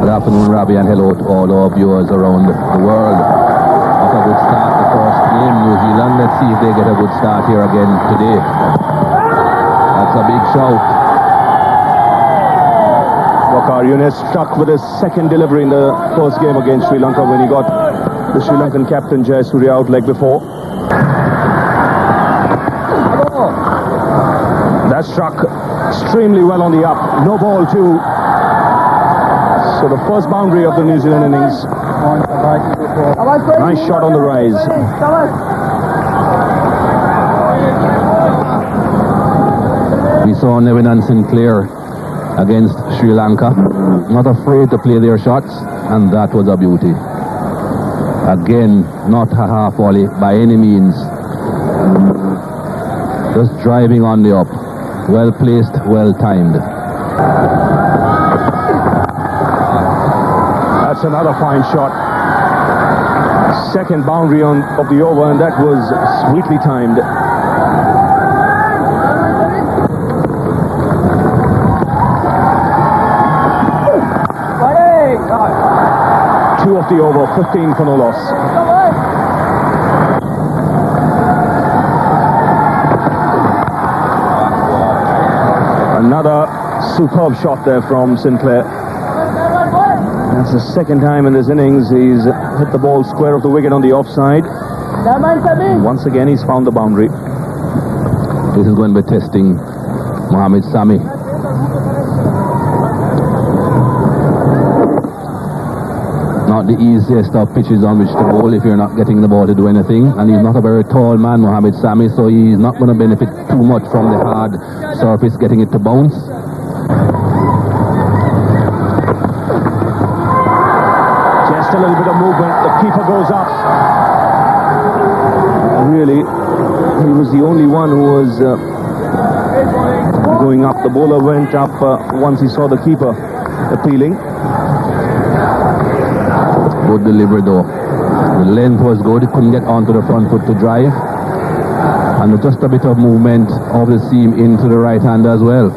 Good afternoon, Robbie, and hello to all our viewers around the world. After a good start, the first game, New Zealand. Let's see if they get a good start here again today. That's a big shout. Waqar Younis stuck with his second delivery in the first game against Sri Lanka when he got the Sri Lankan captain Jayasuriya out leg before. That struck extremely well on the up. No ball too. So the first boundary of the New Zealand innings. Nice shot on the rise. We saw Nevin and Sinclair against Sri Lanka. Not afraid to play their shots, and that was a beauty. Again, not a half volley by any means. Just driving on the up. Well placed, well timed. That's another fine shot. Second boundary of the over, and that was sweetly timed. Two of the over, 15 for no loss. Another superb shot there from Sinclair. That's the second time in this innings he's hit the ball square of the wicket on the offside. Once again he's found the boundary. This is going to be testing Mohamed Sami. Not the easiest of pitches on which to bowl if you're not getting the ball to do anything, and he's not a very tall man, Mohamed Sami, so he's not going to benefit too much from the hard surface getting it to bounce. Just a little bit of movement, the keeper goes up. Really, he was the only one who was going up. The bowler went up once he saw the keeper appealing. Good delivery though. The length was good. He couldn't get onto the front foot to drive. And just a bit of movement of the seam into the right hand as well.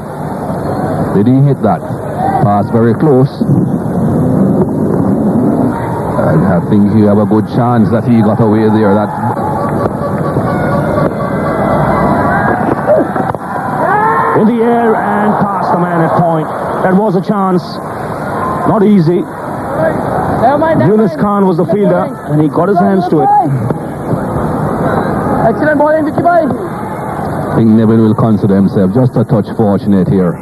Did he hit that? Pass very close. I think he have a good chance that he got away there. That in the air and past the man at point. That was a chance. Not easy. Yunus Khan was the fielder and he got his hands to it. Excellent bowling, Vicky Bhai. I think Nevin will consider himself just a touch fortunate here.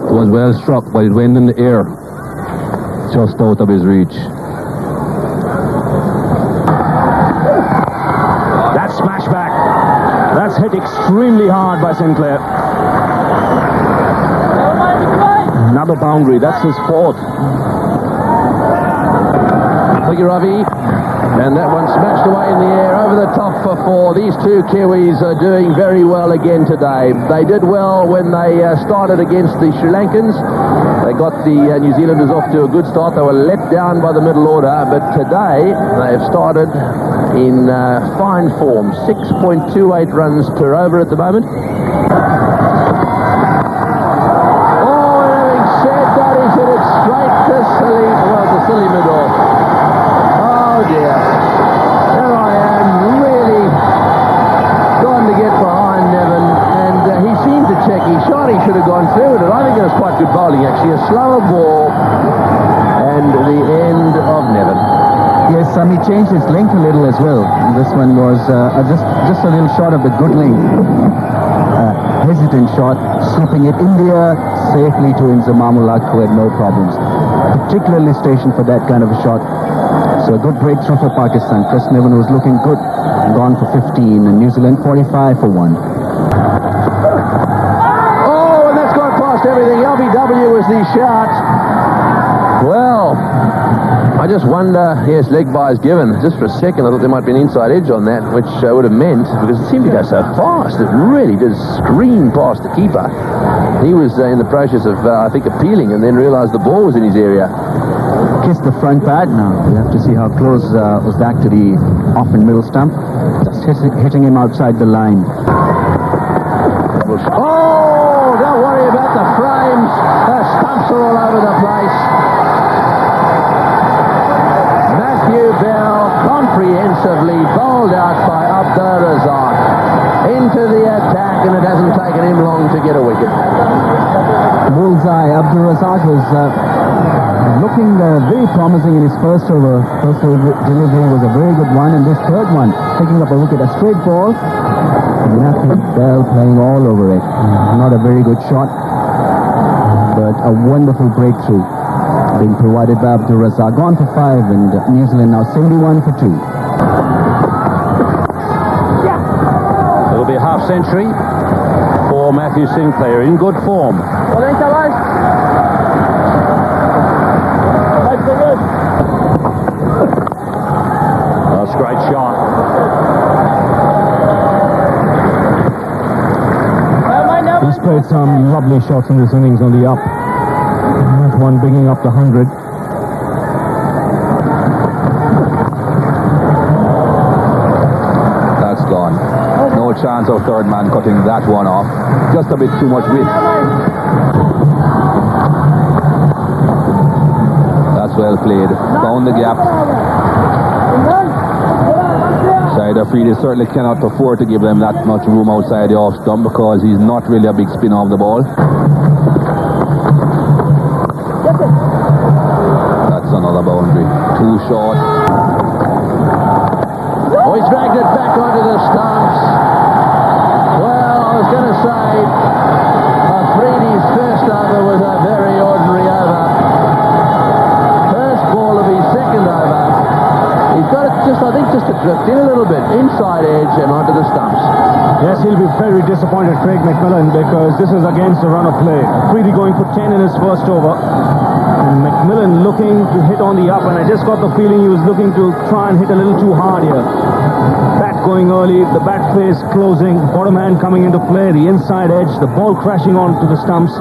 It was well struck, but it went in the air, just out of his reach. That smash back. That's hit extremely hard by Sinclair. Another boundary. That's his fourth. Thank you, Ravi. And that one smashed away in the air over the top for four. These two Kiwis are doing very well again today. They did well when they started against the Sri Lankans. They got the New Zealanders off to a good start. They were let down by the middle order, but today they have started in fine form. 6.28 runs per over at the moment. Oh, and having said that, he's hit it straight to Silly. Well, to Silly Middle. Oh dear. There I am, really trying to get behind Nevin, and he seemed to check his shot. He should have gone through with it. I think it was quite good bowling, actually. A slower ball, and the end of Nevin. Yes, Sami changed his length a little as well. This one was just a little short of the good length. Hesitant shot, slipping it in the air safely to Inzamamullah, who had no problems. Particularly stationed for that kind of a shot. So a good breakthrough for Pakistan. Chris Nevin was looking good, gone for 15, and New Zealand 45 for 1. Oh, and that's gone past everything. LBW was the shot. Well, I just wonder, yes, leg bye is given. Just for a second, I thought there might be an inside edge on that, which would have meant, because it seemed to go so fast, it really did scream past the keeper. He was in the process of, I think, appealing, and then realised the ball was in his area. Kissed the front pad. Now we have to see how close was that to the off and middle stump. Just hitting him outside the line. Oh, don't worry about the frames. The stumps are all over the place. was looking very promising in his first over. First delivery was a very good one, and this third one, picking up a wicket, a straight ball. Matthew Bell playing all over it. Not a very good shot, but a wonderful breakthrough being provided by Abdul Razak. Gone for 5, and New Zealand now 71 for 2. It'll be a half century for Matthew Sinclair, in good form. That's a great shot. He's played some lovely shots in this innings on the up. That one bringing up the 100. That's gone. No chance of third man cutting that one off. Just a bit too much width. That's well played. Found the gap. Shahid Afridi certainly cannot afford to give them that much room outside the off stump because he's not really a big spinner of the ball. That's another boundary. Too short. Oh, he's dragged it back onto the stumps. Well, I was going to say Afridi's first over was a very ordinary over. First ball of his second over. He's got it just, I think, just to drift in a little bit, inside edge and onto the stumps. Yes, he'll be very disappointed, Craig McMillan, because this is against the run of play. Afridi going for 10 in his first over. And McMillan looking to hit on the up, and I just got the feeling he was looking to try and hit a little too hard here. Bat going early, the bat face closing, bottom hand coming into play, the inside edge, the ball crashing onto the stumps,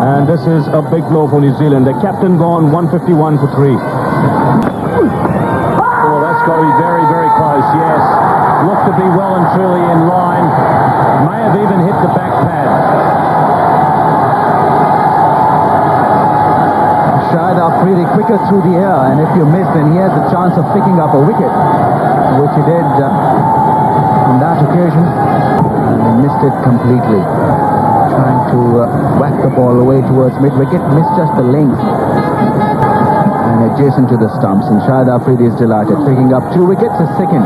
and this is a big blow for New Zealand. The captain gone 151 for 3. Oh, that's got to be very, very close, yes. Looked to be well and truly in line. May have even hit the back pad. Shahid Afridi quicker through the air, and if you miss, then he has the chance of picking up a wicket, which he did on that occasion, and he missed it completely. Trying to whack the ball away towards mid-wicket, missed just the length and adjacent to the stumps, and Shahid Afridi is delighted, picking up 2 wickets, a second.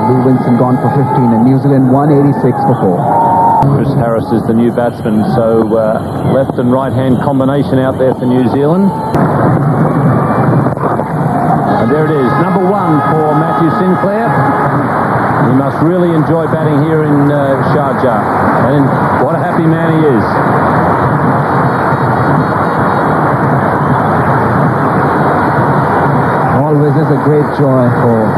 Lou Winson gone for 15, and New Zealand 186 for 4. Chris Harris is the new batsman, so left and right hand combination out there for New Zealand. And there it is, number 1 for Matthew Sinclair. He must really enjoy batting here in Sharjah, and what a happy man he is. Always is a great joy for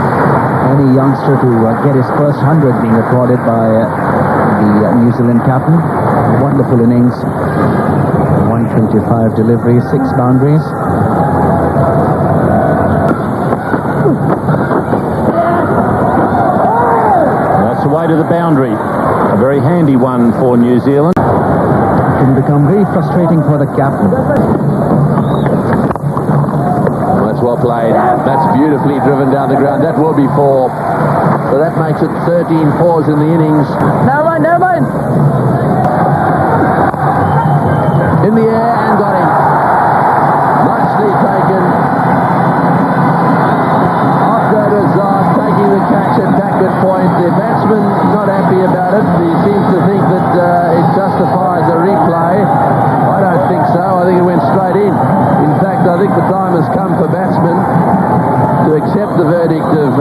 any youngster to get his first 100 being recorded by the New Zealand captain. Wonderful innings. 125 deliveries, 6 boundaries. That's the way to the boundary. A very handy one for New Zealand. It can become very frustrating for the captain. That's well played. That's beautifully driven down the ground. That will be 4. So that makes it 13 fours in the innings. Never mind. In the air and got him. Nicely taken. Off Razak taking the catch at backward point. The batsman not happy about it. He seems to think that it justifies a replay. I don't think so. I think it went straight in. In fact, I think the time has come for batsmen to accept the verdict of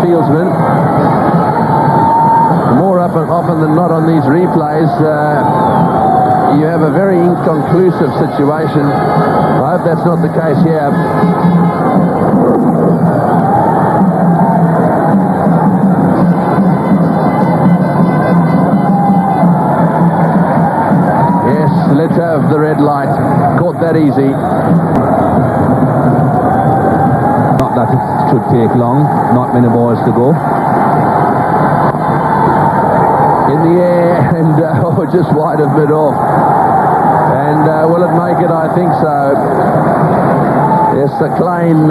fieldsmen. More often than not on these replays, you have a very inconclusive situation. I hope that's not the case here. Yes, let's have the red light. Caught that easy. Not that it should take long. Not many balls to go. In the air and just wide of mid-off. And will it make it? I think so. Yes, Klein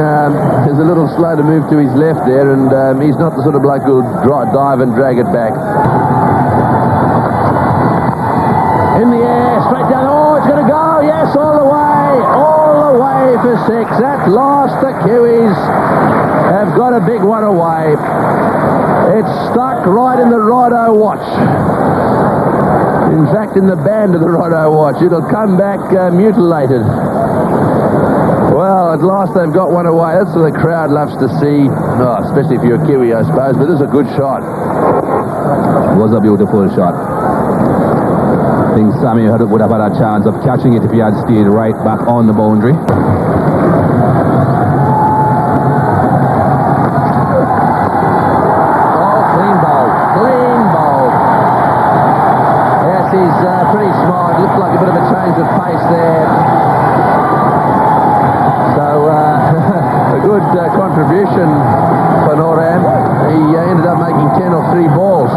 is a little slow to move to his left there, and he's not the sort of bloke who'll dive and drag it back. In the air, straight down. Oh, it's going to go. Yes, all the way. all the way for 6. At last, the Kiwis have got a big one away. It's stuck right in the righto watch. In fact, in the band of the righto watch. It'll come back mutilated. Well, at last they've got one away. That's what the crowd loves to see. Oh, especially if you're a Kiwi, I suppose. But this is a good shot. It was a beautiful shot. I think Sammy would have had a chance of catching it if he had stayed right back on the boundary. Contribution for Noram. He ended up making 10 or 3 balls.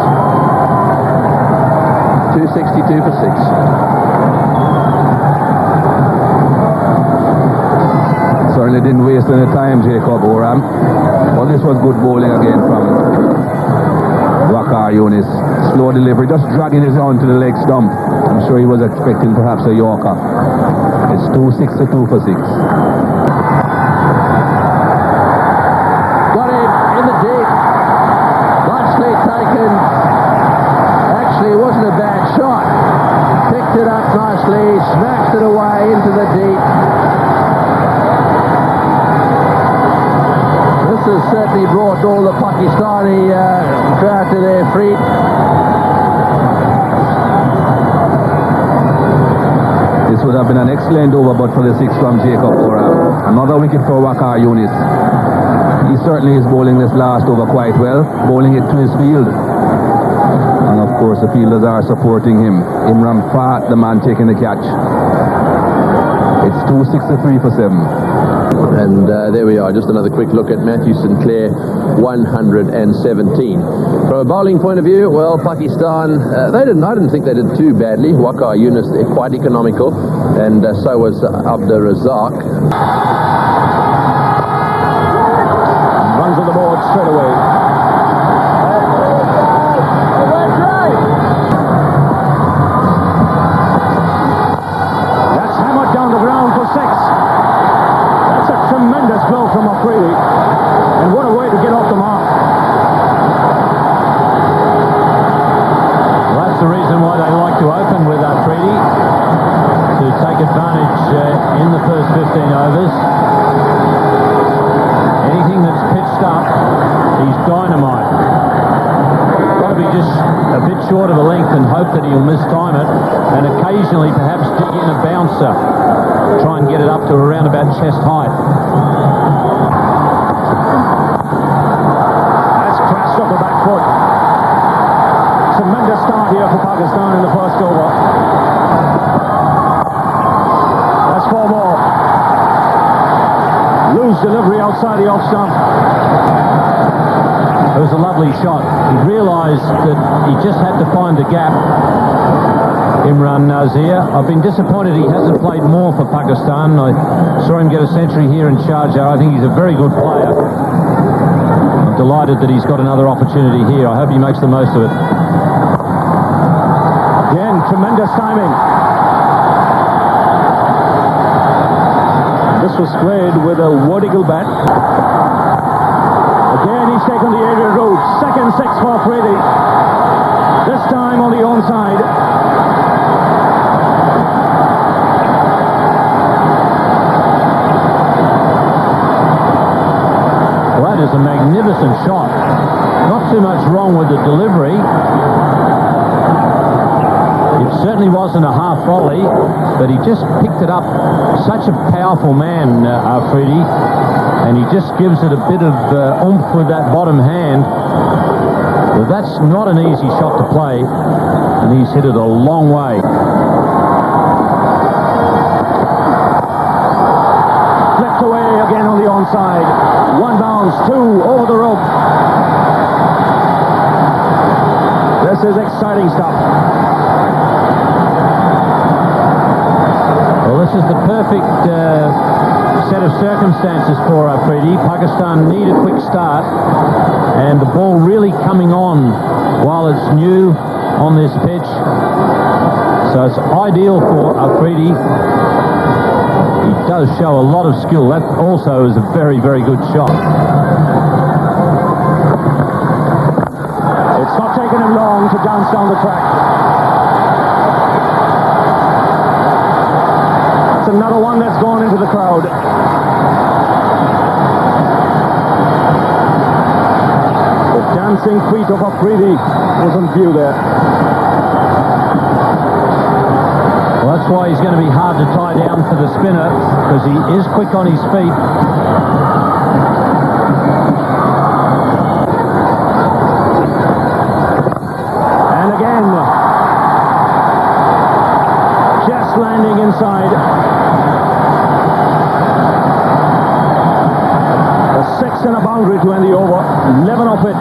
262 for 6. Certainly didn't waste any time, Jacob Oram. Well, this was good bowling again from Waqar Younis. Slow delivery, just dragging it on to the leg stump. I'm sure he was expecting perhaps a Yorker. It's 262 for 6. Actually, it wasn't a bad shot. Picked it up nicely, smashed it away into the deep. This has certainly brought all the Pakistani crowd to their feet. This would have been an excellent over but for the 6 from Jacob Oram. Another wicket for Waqar Younis. He certainly is bowling this last over quite well, bowling it to his field. And of course the fielders are supporting him. Imran Fat, the man taking the catch. It's 263 for 7. And there we are, just another quick look at Matthew Sinclair, 117. From a bowling point of view, well, Pakistan, I didn't think they did too badly. Waqar Younis, they're quite economical, and so was Abdur Razak. Runs on the board straight away. That's hammered down the ground for 6. That's a tremendous blow from Afridi. And what a way to get off the mark. Well, that's the reason why they like to open with Afridi, to take advantage in the first 15 overs. Anything that's pitched up, he's dynamite. Got to be just a bit short of a length and hope that he'll mistime it, and occasionally perhaps dig in a bouncer, try and get it up to around about chest height. That's crashed off the back foot. Tremendous start here for Pakistan in the first over. That's 4 more. Loose delivery outside the off stump. It was a lovely shot. He realised that he just had to find the gap. Imran Nazir. I've been disappointed he hasn't played more for Pakistan. I saw him get a century here in Sharjah. I think he's a very good player. I'm delighted that he's got another opportunity here. I hope he makes the most of it. Again, tremendous timing. This was played with a vertical bat. Again, he's taken the aerial route. Second 6 for Afridi. This time on the onside. Well, that is a magnificent shot. Not too much wrong with the delivery. It certainly wasn't a half volley, but he just picked it up. Such a powerful man, Afridi, and he just gives it a bit of oomph with that bottom hand. But that's not an easy shot to play, and he's hit it a long way. Flipped away again on the onside. 1 bounce, 2 over the rope. This is exciting stuff. Well, this is the perfect set of circumstances for Afridi. Pakistan need a quick start, and the ball really coming on while it's new on this pitch. So it's ideal for Afridi. He does show a lot of skill. That also is a very, very good shot. It's not taken him long to dance down the track. That's another one that's gone into the crowd. The dancing feet of Afridi was on view there. Well, that's why he's going to be hard to tie down for the spinner, because he is quick on his feet. And again, just landing inside. A six and a boundary to end the over. 11 off it.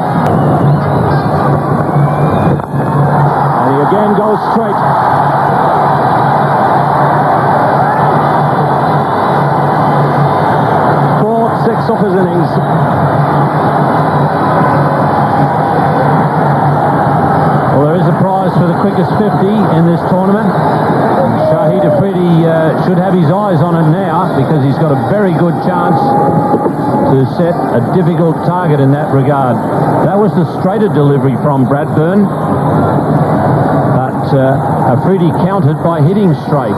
And he again goes straight. Of his innings. Well, there is a prize for the quickest 50 in this tournament. Shahid Afridi should have his eyes on it now, because he's got a very good chance to set a difficult target in that regard. That was the straighter delivery from Bradburn, but Afridi countered by hitting straight.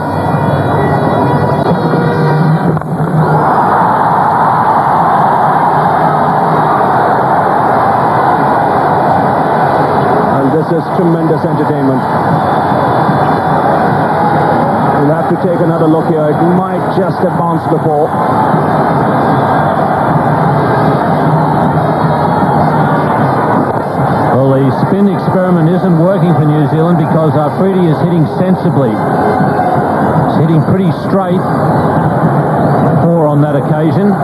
This is tremendous entertainment. We'll have to take another look here. It might just have bounced before. Well, the spin experiment isn't working for New Zealand, because Afridi is hitting sensibly. He's hitting pretty straight. 4 on that occasion.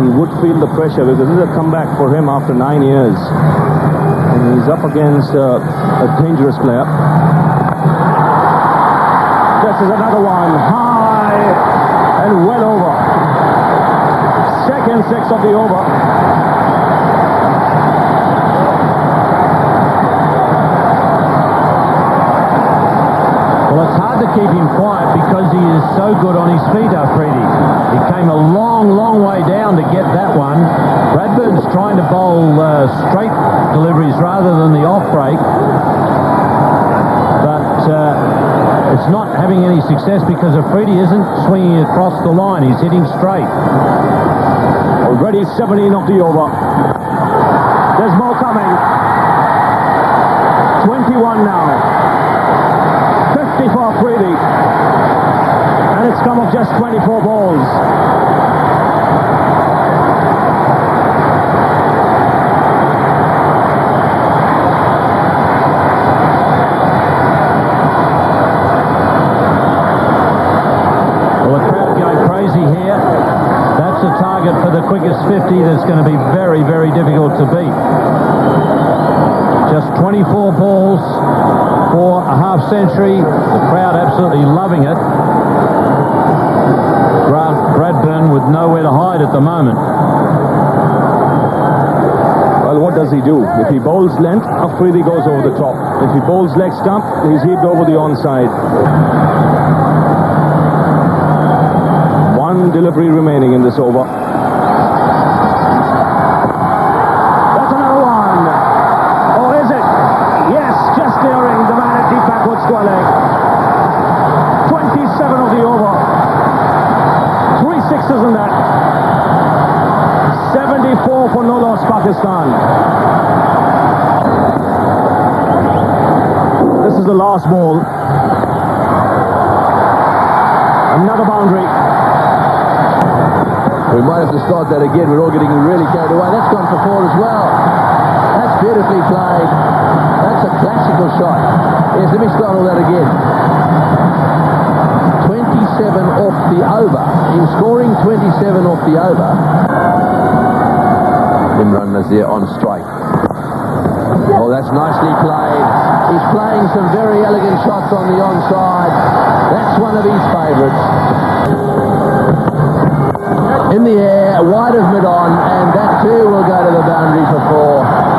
He would feel the pressure, because this is a comeback for him after 9 years. And he's up against a dangerous player. This is another one. High and well over. Second six of the over. Well, it's hard to keep him quiet, because he is so good on his feet, Afridi. He came a long, long way down to get that one. Bradburn's trying to bowl straight deliveries rather than the off break, but it's not having any success, because Afridi isn't swinging across the line. He's hitting straight. Already 17 of the over. There's more coming. 21 now. 50 for Afridi. And it's come off just 24 balls. Well, the crowd going crazy here. That's a target for the quickest 50 that's going to be very, very difficult to beat. Just 24 balls for a half century. The crowd absolutely loving it. Bradburn with nowhere to hide at the moment. Well, what does he do? If he bowls length, Afridi goes over the top. If he bowls leg stump, he's heaved over the onside. One delivery remaining in this over. That's another one. Or is it? Yes, just clearing the man at deep backward square leg. 27 of the over. 3 sixes in that. 74 for no loss Pakistan. This is the last ball. Another boundary. We might have to start that again. We're all getting really carried away. That's gone for 4 as well. That's beautifully played. That's a classical shot. Yes, let me start all that again. 27 off the over. In scoring 27 off the over, Imran Nazir on strike. Oh, that's nicely played. He's playing some very elegant shots on the onside. That's one of his favourites. In the air, wide of mid-on, and that too will go to the boundary for 4.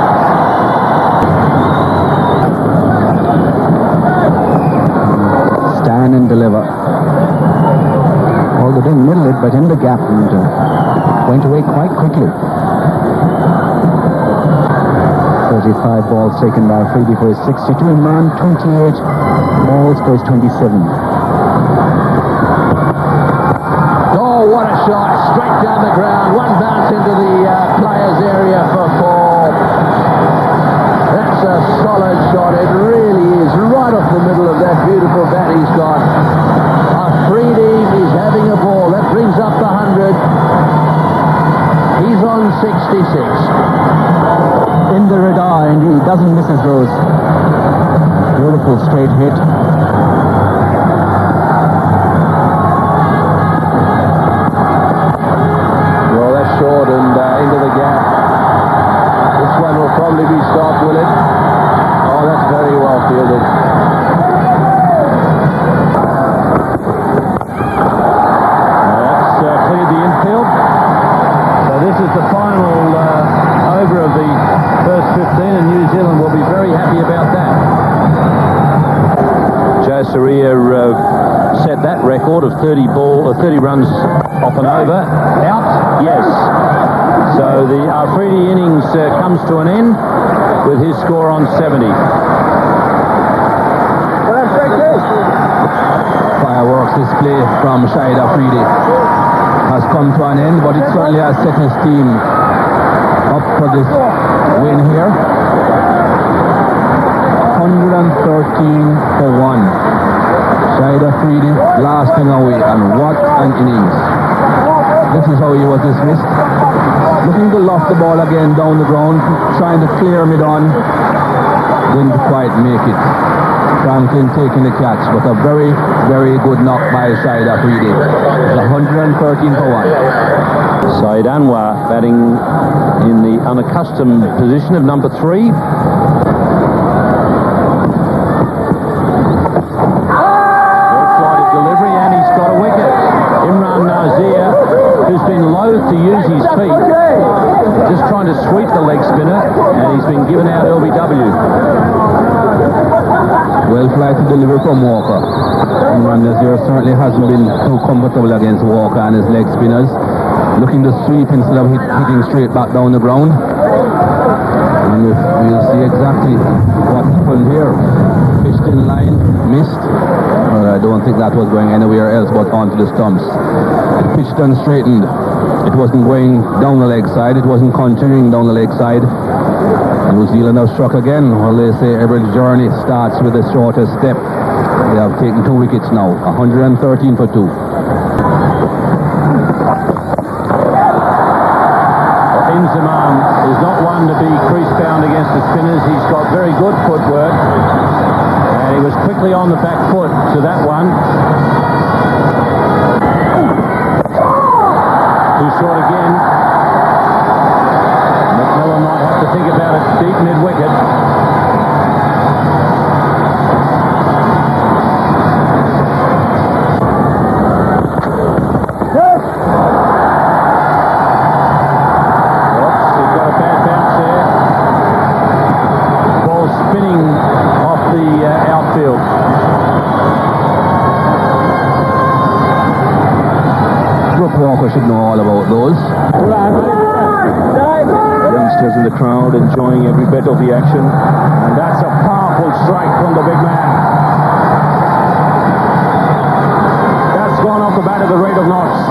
in and deliver. Although they didn't middle it, but in the gap, and went away quite quickly. 35 balls taken by Afridi for his 62. Imran 28 balls for his 27. Oh, what a shot. Straight down the ground. One bounce into the player's area for 4. That's a solid shot. It really is. Right off the middle of that beautiful bat he's got. Afridi is having a ball. That brings up the 100. He's on 66. In the radar, and he doesn't miss his throws. Beautiful straight hit. Well, that's short and into the gap. This one will probably be stopped, will it? Oh, that's very well fielded. That's cleared the infield. So this is the final over of the first 15, and New Zealand will be very happy about that. Joe Saria set that record of 30 runs off an over. Out? Yes. So the Afridi innings comes to an end with his score on 70. Fireworks display from Shahid Afridi has come to an end, but it certainly has set his team up for this win here. 113 for 1. Shahid Afridi blasting away, and what an innings. This is how he was dismissed. Looking to loft the ball again down the ground, trying to clear mid-on. Didn't quite make it. Franklin taking the catch, but a very, very good knock by Shahid Afridi. 113 for 1. Saeed Anwar batting in the unaccustomed position of number 3. Well-flighted delivery, and he's got a wicket. Imran Nazir, who's been loath to use his feet, just trying to sweep the leg spinner, and he's been given out LBW. Well-flighted delivery from Walker. Imran Nazir certainly hasn't been too comfortable against Walker and his leg spinners. Looking to sweep instead of hitting straight back down the ground. And we'll see exactly what happened here. Pitched in line, missed. I don't think that was going anywhere else but onto the stumps. Pitched and straightened. It wasn't going down the leg side. It wasn't continuing down the leg side. New Zealand have struck again. Well, they say every journey starts with the shortest step. They have taken 2 wickets now. 113 for 2. Inzamam is not one to be crease-bound against the spinners. He's got very good footwork. And he was quickly on the back foot to that one. Too short again. McMillan might have to think about it deep mid-wicket. Walker should know all about those. Youngsters in the crowd enjoying every bit of the action. And that's a powerful strike from the big man. That's gone off the bat at the rate of knots.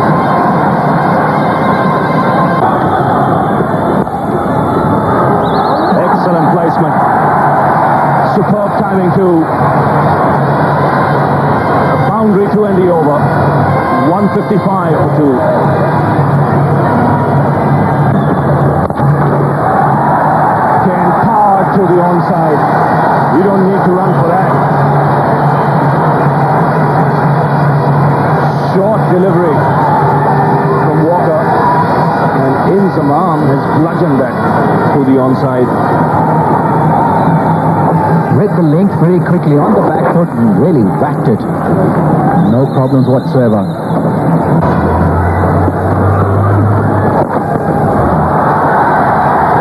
Excellent placement. Superb timing too. A boundary to end the over. 155 for 2. Again, power to the onside. You don't need to run for that. Short delivery from Walker. And Inzamam has bludgeoned that to the onside. Read the length very quickly on the back foot and really whacked it. No problems whatsoever.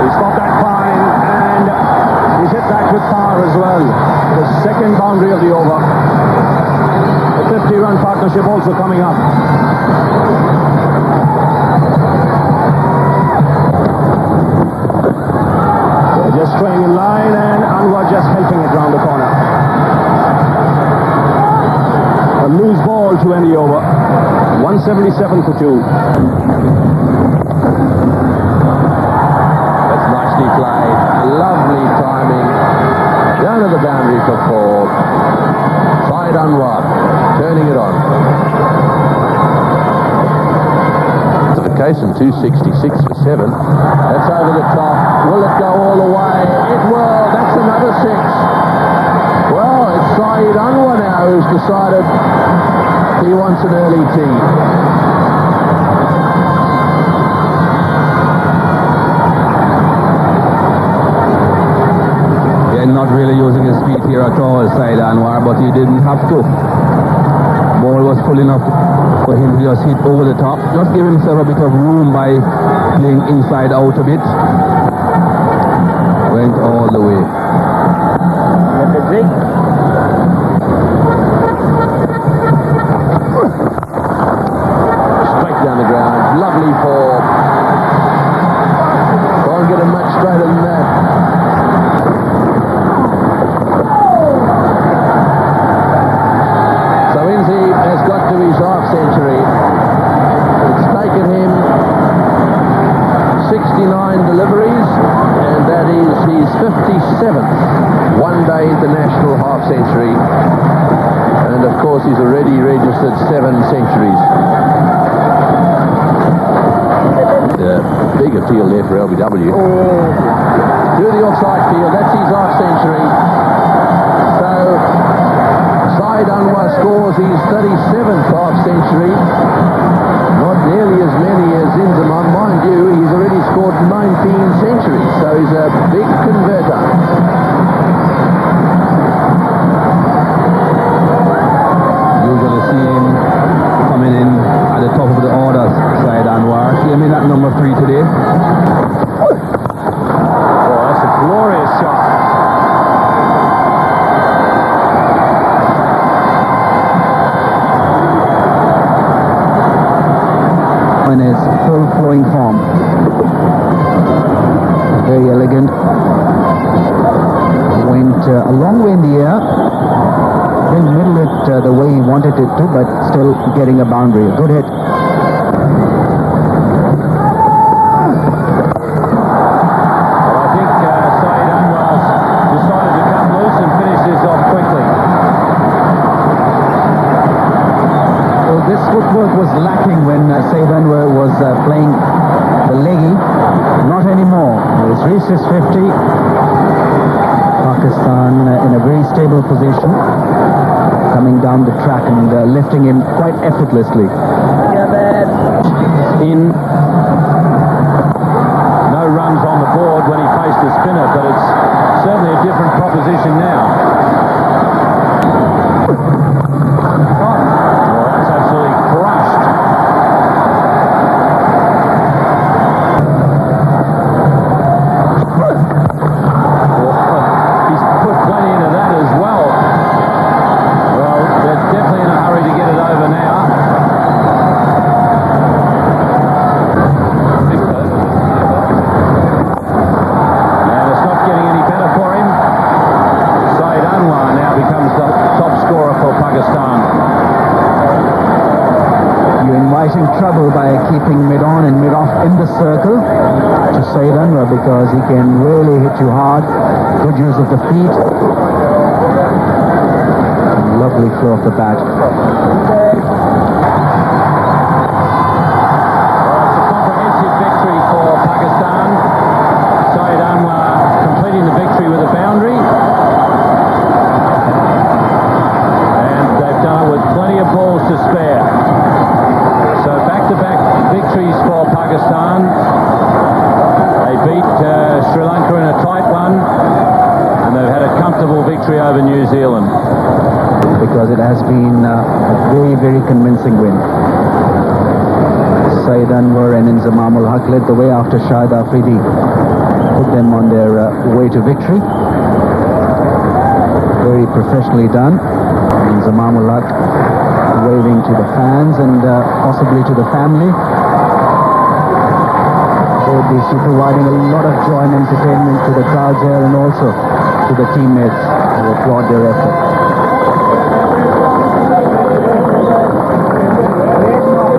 He's got that fine, and he's hit that with power as well. The second boundary of the over. The partnership also coming up. They're just staying in line, and Anwar just helping it round the corner. A loose ball to end the over. 177 for 2. That's nicely played. Lovely timing. Down to the boundary for 4. Side Anwar, turning it on. And 266 for 7. That's over the top. Will it go all the way? It will. That's another 6. Well, it's Saeed Anwar now who's decided he wants an early tee. Yeah, not really using his feet here at all, Saeed Anwar, but he didn't have to. Ball was full enough for him to just hit over the top. Just give himself a bit of room by playing inside out a bit. Went all the way. Straight down the ground. Lovely ball. Can't get him much straighter than that. Has got to his half century. It's taken him 69 deliveries, and that is his 57th one-day international half century. And of course, he's already registered 7 centuries. Big appeal there for LBW. To the offside field, that's his half century. So Saeed Anwar scores his 37th half century. Not nearly as many as Inzamam. Mind you, he's already scored 19 centuries, so he's a big converter. You're going to see him coming in at the top of the order, Saeed Anwar. Came in at number 3 today. Oh, that's a glorious shot. In his full flowing form. Very elegant. Went a long way in the air. Didn't middle it the way he wanted it to, but still getting a boundary. A good hit. Well, I think Saeed Anwar's decided to come loose and finish this off quickly. Well, this footwork was lacking when Saeed Anwar was playing the leggy. Not anymore. He's reached his 50. Pakistan in a very stable position, coming down the track and lifting him quite effortlessly. In no runs on the board when he faced the spinner, but it's certainly a different proposition now. Trouble by keeping mid-on and mid-off in the circle to Saeed Anwar, because he can really hit you hard. Good use of the feet. Lovely flow of the bat. Well, it's a comprehensive victory for Pakistan. Saeed Anwar completing the victory with a boundary. And they've done it with plenty of balls to spare. So back-to-back victories for Pakistan. They beat Sri Lanka in a tight one, and they've had a comfortable victory over New Zealand. Because it has been a very, very convincing win. Saeed Anwar and Inzamam ul Haq led the way after Shahid Afridi put them on their way to victory. Very professionally done. And Zamamulak waving to the fans and possibly to the family. They'll be providing a lot of joy and entertainment to the crowds here and also to the teammates who applaud their effort.